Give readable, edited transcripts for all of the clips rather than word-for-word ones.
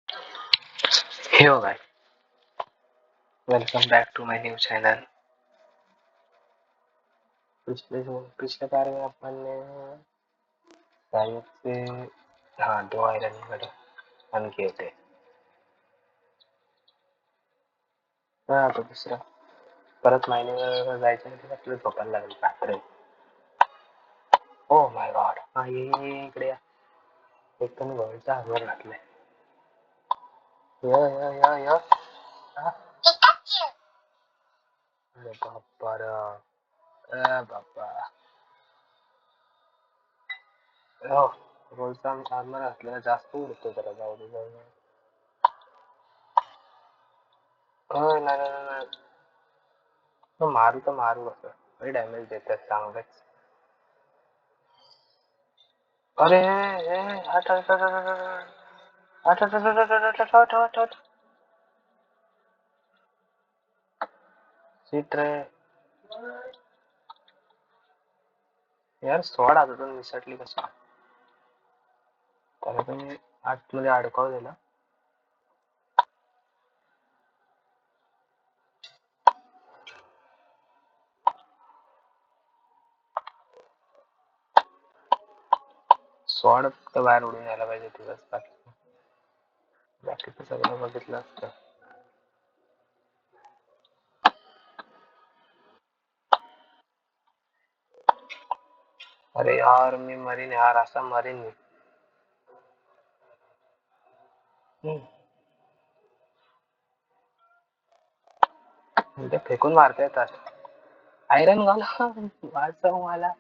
Hello guys, welcome back to my new channel. पिछले बार में अपन ने शायद से हाँ 2 आयरन बन किए थे। हाँ तो दुसरा परत मायने जायचं नाही आपलं झोपायला लागेल रात्री. ओ माय गॉड हा ये इकडे या. एक तर मी गोळीचा हातवर घातलाय. य हा. अरे बाप्पा बाप्पा हो गोळीचा आर्मर घातलेला जास्त उडतो जरा जाऊ दे जाऊ दे. नाही नाही नाही नाही. मारू तर मारू असं लई डॅमेज देतात चांगलंच. अरे हट हट हट हट हट हट हट हट हट हट हट हट सीट रे यार सोड आता तर निसटली कसं त्याला तुम्ही आतमध्ये अडकाव दिला. स्वॉर्ड फक्त बाहेर उडून यायला पाहिजे तिथंच बाकीचं सगळं बघितलं असतं. अरे यार मी मरीन यार असा मरीन मी. ते फेकून मारता येतात. आयरन घाला वाचव मला.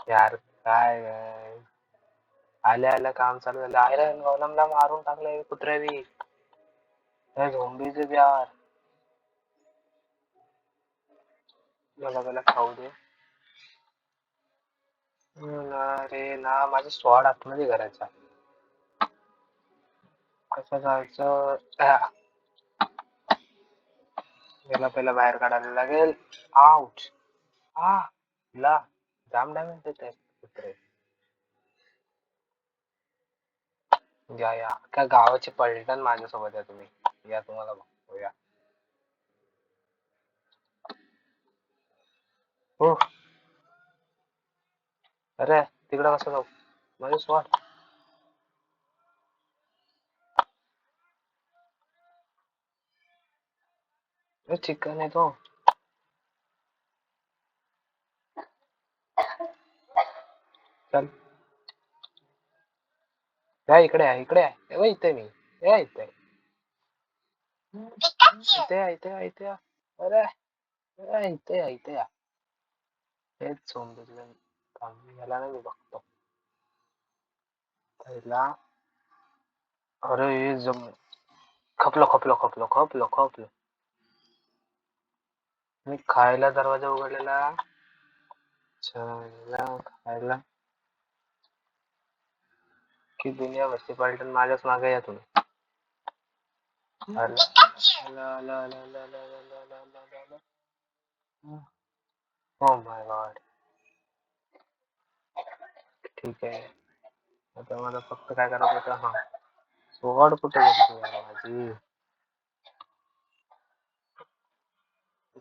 यार काय आल्या आल्या काम चालू झालं. आयरन गोलमला मारून टाकलंय कुत्र्यावी. त्या झोंबीचे यार मला खाऊ दे. अरे ना माझं स्वॉर्ड आतमध्ये करायचा. कसं जायचं याला पहिला बाहेर काढायला लागेल. आउच आ ला जाम डॅमेज देत आहेत कुत्रे. या त्या गावाची पलटण माझ्यासोबत आहे तुम्ही या तुम्हाला बघतो या. हो अरे तिकडं कसं जाऊ माझे स्वॉर्ड. चिकन आहे तो. चल या इकडे आहे इकडे आहे इथे मी या इथे इथे या इथे या इथे या. अरे इथे या इथे या. हेच झोंबीतलं याला नाही मी बघतो पहिला. अरे हे जम खपलो खपलो खपलो खपलो खपलो. मी खायला दरवाजा उघडलेला. खायला की दुनिया भरची पलटण माझ्याच मागे या तुम्ही. ओ माय गॉड ठीक आहे. आता मला फक्त काय करायचं होतं. हा स्वॉर्ड कुठे गेली माझी.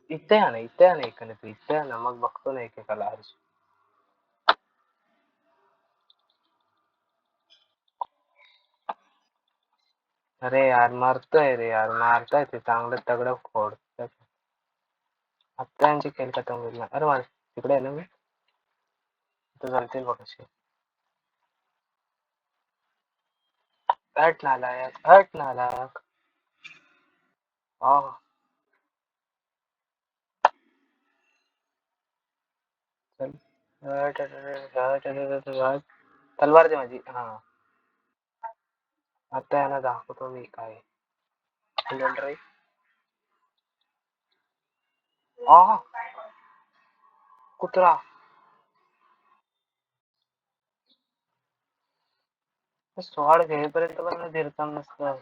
इथे आहे ना इथे आहे ना एकाने तू इथे आहे ना मग बघतो ना एकेकाला. अरे यार मरतोय रे यार मारताय ते चांगलं तगडं फोडतात. आता यांची खेळ खतम होईल ना. अरे माझ तिकडे आहे ना मी तर चालतील बघ असे. हट नालायक हट नालायक. हा चल तलवार दे माझी. हा आता यांना दाखवतो मी काय ड्राईव्ह. हा कुत्रा स्वॉर्ड घेईपर्यंत पण धीरता नसतं.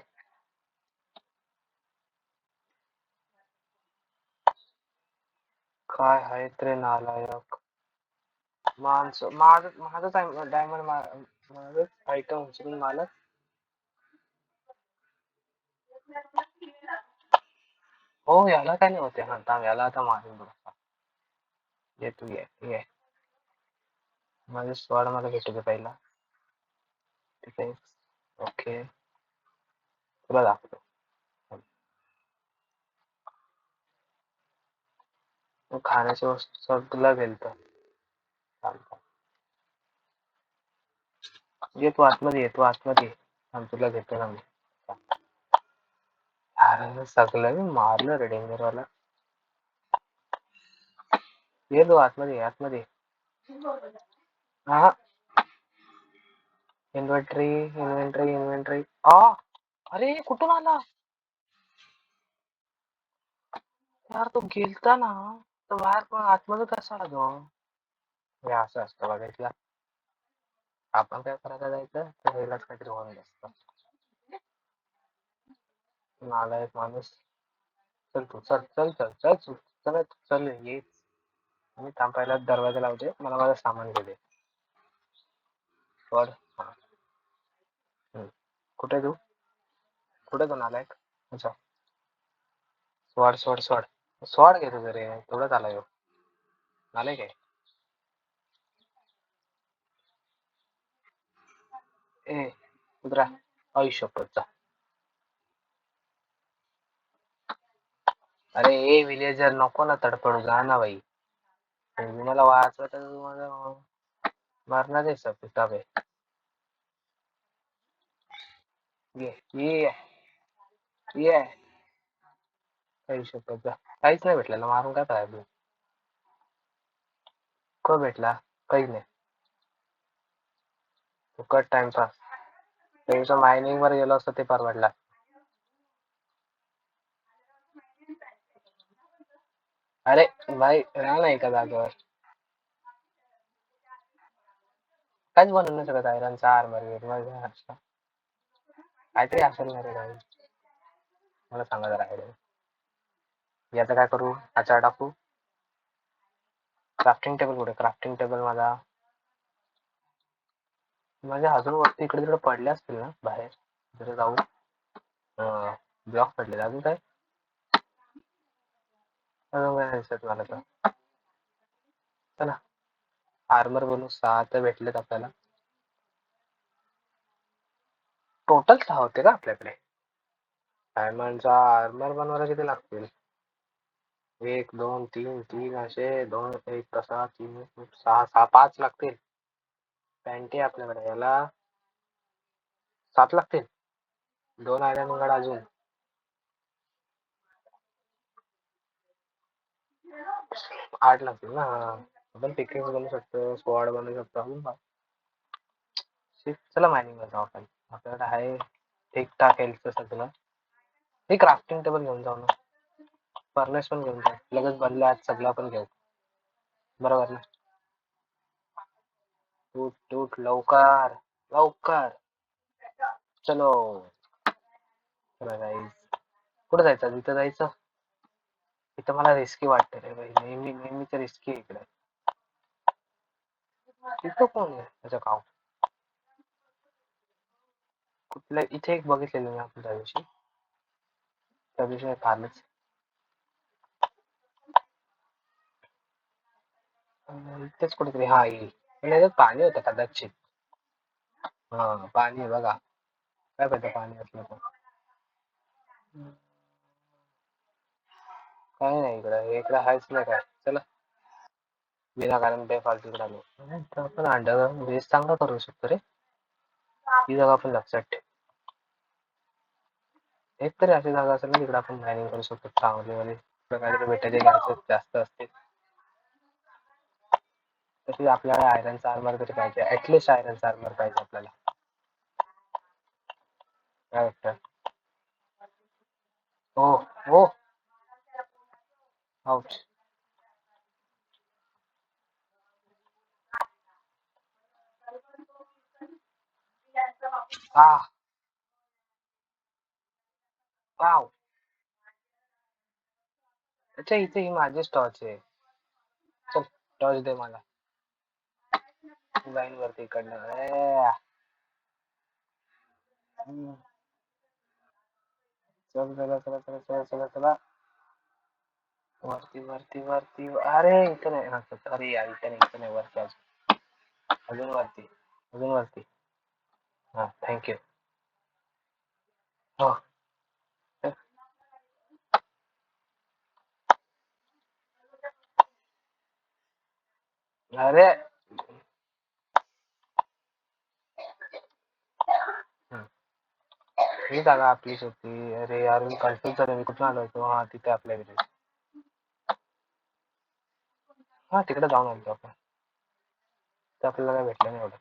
काय आहे रे नालायक माणसं. माझं माझं डायमंड आयटम उचलून मालक. हो याला काय नाही होते. हा थांब याला आता मारून बघ. ये तू ये ये. माझे स्वॉर्ड मला भेटू दे पहिला. ठीक आहे. ओके. तुला दाखवतो. तू खाण्याची वस्तू सर तुला गेलत. ये तू आतमध्ये ये. तू आतमध्ये ये. थांब तुला घेतो ना मी. अरे सगळं मी मारलं रे डेंजर वाला. ये तू आतमध्ये ये, आतमध्ये ये. हा इन्व्हेंटरी इन्व्हेंटरी इन्व्हेंटरी. अरे कुठून आला यार? तो गेलता ना तर बाहेर पण आतमध्ये कसा आला तो? हे असं असतं बघायला. आपण काय करायला जायचं तर वेगळाच काहीतरी होऊन असतं. नालायक माणूस. चल तू चल चल चल चल चल चल चल ये. मी थांबायला दरवाजा लावते. मला माझं सामान घेऊ दे. सोड. हा. कुठे तू? कुठे तू नालायक? अच्छा. सोड सोड सोड. सोड घे तुझं रे. तेवढंच आला ह्यो. नालायक आहे. ए कुत्रा. आई शपथ जा. अरे ए विलेजर नको ना तडपडू. जा ना भाई. तुम्ही मला वाचवा तर तुम्हाला मारणार आहे सब किताब आहे. ये ये ये. आई शपथ जा. काहीच नाही भेटलेलं. मारून काय पाहिजे? क भेटला? काहीच नाही. फुकट टाइमपास. त्याच्या मायनिंग वर गेलो असतो ते परवडला. अरे भाई राहा ना एका जागेवर. काहीच बनवू नाही शकत. आयरनचा आर्मर बिर्मर काहीतरी असेल ना रे काही. मला सांगा जरा आयडिया. याचं काय करू? अच्छा टाकू. क्राफ्टिंग टेबल कुठे? क्राफ्टिंग टेबल माझा माझ्या अजून वरती इकडे तिकडे पडले असतील ना बाहेर. तिकडे जाऊ. ब्लॉक पडले अजून काय? अजून काय नाही दिसत मला तर. चला आर्मर बनवू. 6 तर भेटलेत आपल्याला. टोटल 6 होते का आपल्याकडे? डायमंडचा आर्मर बनवायला किती लागतील? 1 2 3 3 असे 2 1 तसा 3 6 6 5 लागतील. पॅन्टी आपल्याकडे याला 7 लागतील. 2 आयरन उघड अजून 8 लागतील ना. आपण पिकेक्स बनवू शकतो. स्वॉर्ड बनवू शकतो. चला मायनिंग जाऊ आपण. आपल्याकडे आहे ठीक-ठाक हेल्थ सगळं. हे क्राफ्टिंग टेबल घेऊन जाऊ ना. फर्नेस पण घेऊन जाऊ. लगेच बनले आज सगळं पण घेऊ. बरोबर ना? टूट टूट लवकर लवकर. चलो. चला गाईस. कुठे जायचं? तिथं जायचं. इथं मला रिस्की वाटतं रे भाई. नेहमीच रिस्की आहे इकडे. तिथं कोण आहे? त्याचं गाव कुठल्या इथे एक बघितलेलं मी आपण त्या दिवशी. त्या दिवशी फारच इथेच कुठेतरी. हा येईल पण याच्यात पाणी होतं कदाचित. हा पाणी आहे बघा. काय पाहिजे पाणी असलं तर. काही नाही इकडं. इकडं आहेच नाही काय. चला विनाकारण बेफालतू इकडे आलो. आपण अंडरग्राउंड बेस चांगला करू शकतो रे. ही जागा आपण लक्षात ठेव. एक तरी अशी जागा असेल ना तिकडे आपण मायनिंग करू शकतो चांगली वाली. काहीतरी भेटायचे चान्सेस जास्त असतील. तशी आपल्याला आयरनचा आर्मर तरी पाहिजे. ऍटलिस्ट आयरनचा आर्मर पाहिजे आपल्याला. काय वाटतं? हो हो. आउच. हा वाव. अच्छा इथे ही माझीच टॉर्च आहे. चल टॉर्च दे मला. जाईन वरती इकडनं. चल चला चला चला चला चला चला वरती वरती वरती अरे इथं नाही हा, अरे यार इथं नाही वरती अजून वरती अजून वरती हा थँक्यू हो अरे हम्म. ही जागा आपलीच होती अरे यार मी कन्फ्युज झालो मी कुठून आलो होतो हा तिथे आपल्या घरी हा तिकडे जाऊन आलो आपण तर आपल्याला काय भेटलं नाही एवढं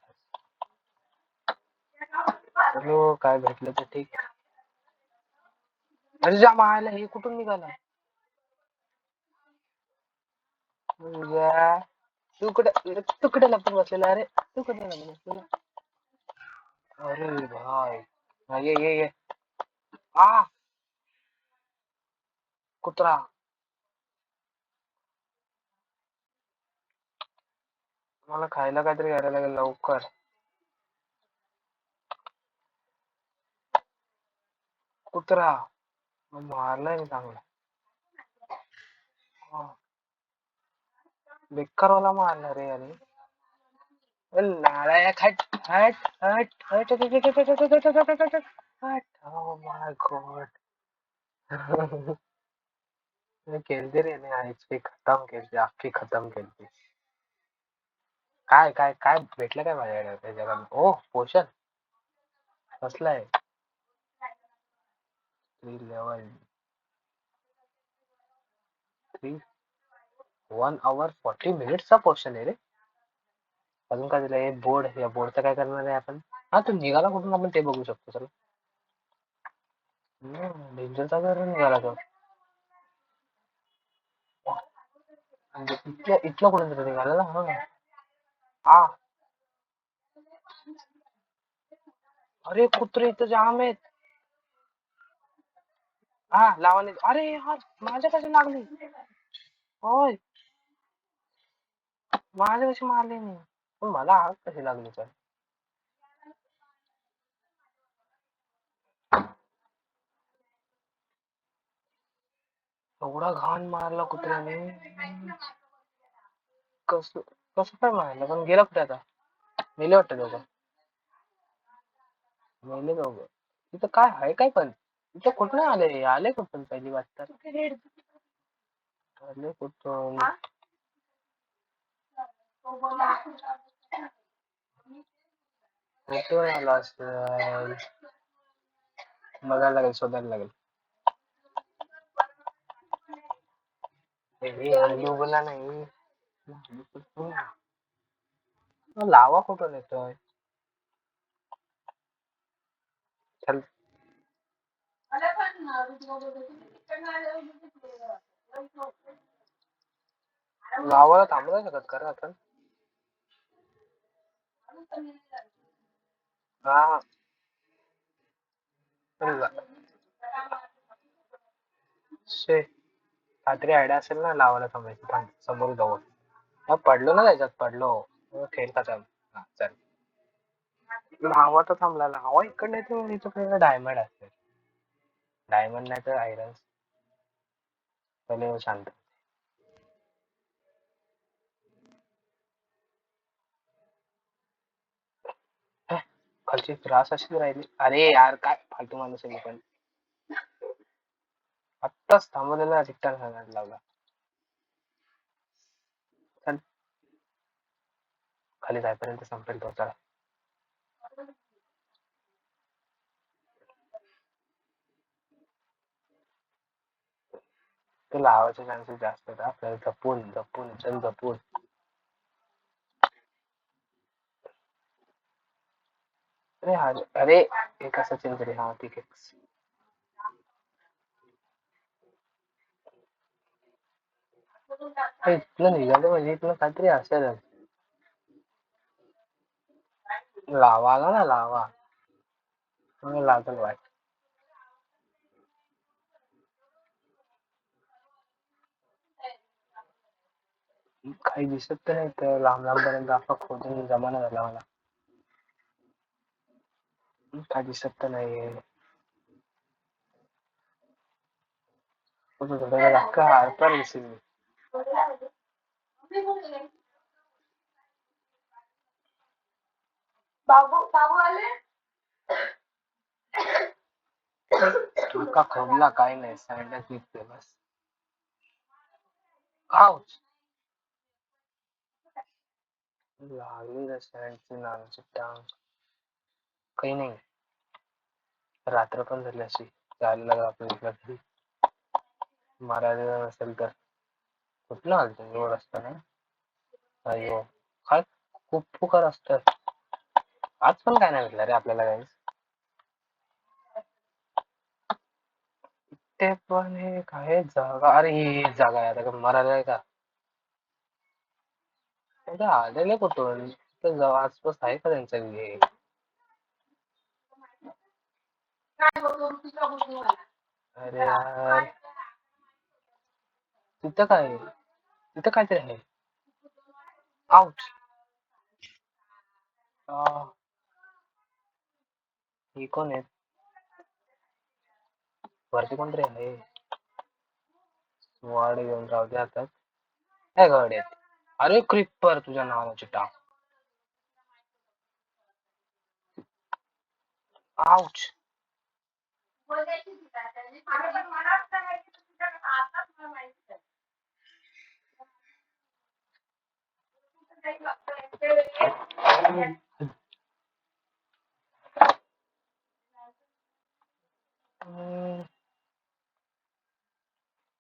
चलो काय भेटलं तर ठीक अरे जा मायला हे कुठून निघाला या, तू कुठे लपून बसलेला अरे तू कुठे लपून बसलेला अरे भाई हा, ये आ कुत्रा मला खायला काहीतरी घ्यायला लागेल लवकर कुत्रा मारलाय मी चांगला हा, बेकार मारला रे अरे नालायक हट हट हट हट हट हट हट हट हट हट हट हट हट oh my god खेळते रे ने एचपी खतम केली अख्खी खतम केली काय काय काय भेटलं काय माझ्याकडे त्या जगात ओ पोशन कसलं आहे 3 लेवल 1 hour 40 minutes चा पोर्शन आहे रे अजून काय दिलंय बोर्ड या बोर्डचं काय करणार आहे आपण हा तू निघाला कुठून आपण ते बघू शकतो चल डेंजरचा घर निघाला तो म्हणजे इथलं कुठून तरी निघाला ना हा आ अरे कुत्रे इथं जाम आहेत हा लावाले अरे यार माझ्या कशी लागली होय माझ्या कशी मारली नाही पण मला आग कशी लागली तर एवढा घाण मारला कुत्र्याने कसं कसं काय मारलं पण गेला कुठे आता मेले वाटतं दोघं मेले दोघं तिथं काय आहे काय पण इथं कुठून आले आले कुठून पहिली वाट तर आले कुठून कुठून आला असेल बघायला लागेल शोधायला लागेल हल्ली बोला नाही लावा कुठून येतोय चल लावायला थांबू नाही शकत खरं आपण हा ला- शे काहीतरी आयडिया असेल ना लावायला थांबायची थांब समोर जाऊ हा पडलो ना त्याच्यात पडलो खेळ खतम हा चल लावा तर थांबला लावा इकडे नाही तर इथं डायमंड असेल डायमंड नाही तर आयरन पहिले शांत हे, खालची त्रास अशी राहिली अरे यार काय फालतू माणूस आहे मी पण आत्ताच थांबवलेला रिटर्न सांगायला लावला चल खाली जायपर्यंत संपेल तो चला ते लावायचे चान्सेस जास्त आहेत आपल्याला जपून जपून चल जपून अरे हा अरे एक असं चिल तरी हा ठीक आहे हे इथलं निघालं म्हणजे इथलं काहीतरी असेल लावा आला ना लावा मग लागल वाट काही दिसत तर नाही तर लांब लांब पर्यंत असा खोदून जमाना झाला मला काय दिसत तर नाहीये. अख्खा आरपार दिसेल मी. तुका खोदला काय नाही, साईडला निघते बस. आउच. लागली रस्त्यांची नावाची टांग. काही नाही, रात्र पण झाली अशी. जायला लागलं आपल्या घरी. मारायला नसेल तर कुठलं आलतो रोड रस्ता ना. अयो, काय खूप फुकार असतात. आज पण काय नाही भेटलं रे आपल्याला काही. ते पण हे काय जागा, अरे ही जागा आहे आता, मरायला आहे का? ते आलेले कुठून? तर जवळ आसपास आहे का त्यांचं हे? अरे यार, तिथं काय आहे? तिथं काहीतरी आहे. आउच. ही कोण आहे? वरती कोणतरी आहे. वाड घेऊन राहू दे हातात. काय गड्यात? अरे क्रिपर, तुझ्या नावाची टाक. आउच.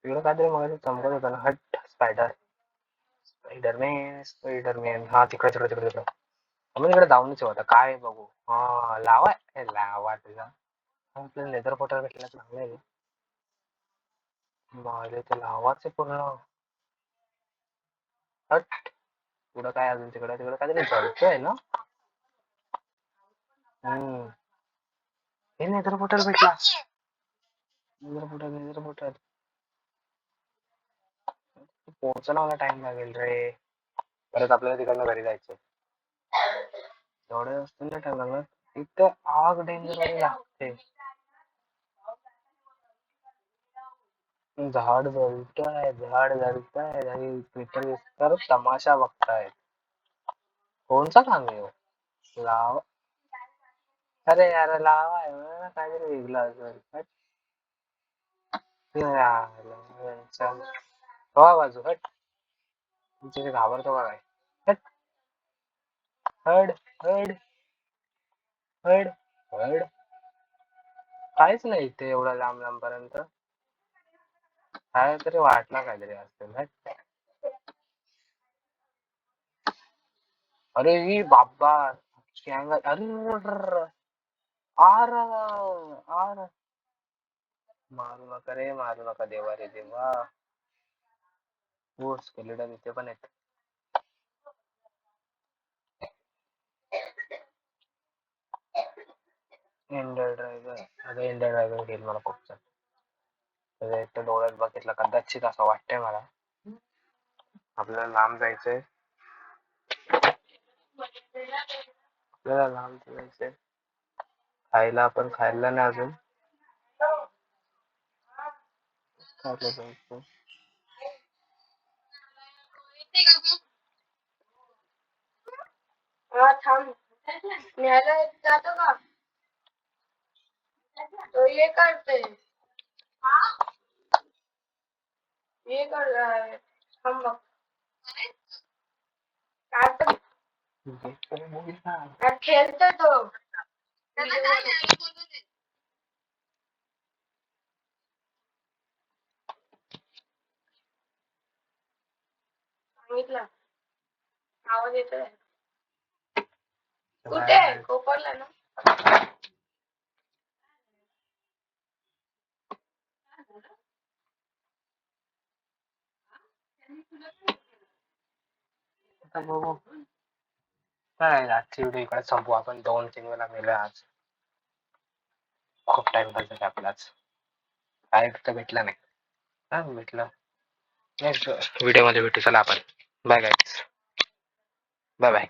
तिकडे काहीतरी मग चमकत होता ना. हट स्पायडर. Spiderman, Spiderman. हा तिकडे तिकडे तिकडे तिकडे. आम्ही तिकडे जाऊनच होता काय बघू. हा लावा, लावा तुझा. आपल्याला लेदर पोटर भेटला चांगलं आहे. माझे तर लावाच आहे पूर्ण. हट. पुढं काय अजून तिकडे तिकडे काहीतरी जळतंय ना. हम्म. हे लेदर पोटर भेटला. लेदर पोटर, लेदर पोटर. पोहोचायला मला टाइम लागेल रे. परत आपल्याला तिकडनं घरी जायचं. एवढे असतील ना टाइम लागणार. इथं आग डेंजर वाली लागते. झाड जळतंय, झाड जळतंय आणि मित्र तमाशा बघतायत. कोणचा काम आहे हो? लावा. अरे यार लावा आहे ना, काहीतरी वेगळं असेल. हट. यार, चल. हो बाजू हट. तुमच्या घाबरतो का काय? हट. हड हड हड हड. काहीच नाही इथे एवढ्या लांब लांब पर्यंत. काय तरी वाटला काहीतरी असेल. हट. अरे ही बाबा. शेंगा, अरे आर आर. मारू नका रे, मारू नका देवा रे देवा. हो स्केलेटन इथे पण आहेत. Ender driver. अरे एंडर ड्रायव्हर घेईल मला खूप. त्याच्या एक तर डोळ्यात बघितलं कदाचित असं वाटतंय मला. आपल्याला लांब जायचंय. आपल्याला लांब जायचंय. खायला आपण खायला नाही अजून. खायला जायचं. हा थांब. न्यायला जातो का? तो ये करते. ये कर हम बघ. काय पण खेळतोय तो. सांगितलं. आवाज येतोय. कुठे कोपरला ना. आता बघू. काय आजची व्हिडिओ इकडे संपू आपण. 2-3 वेळा मेलो आज. खूप टाइम पास झाला आपलाच. काय तर भेटला नाही. हा भेटला. नेक्स्ट व्हिडिओ मध्ये भेटू. चला आपण. Bye guys. Bye bye.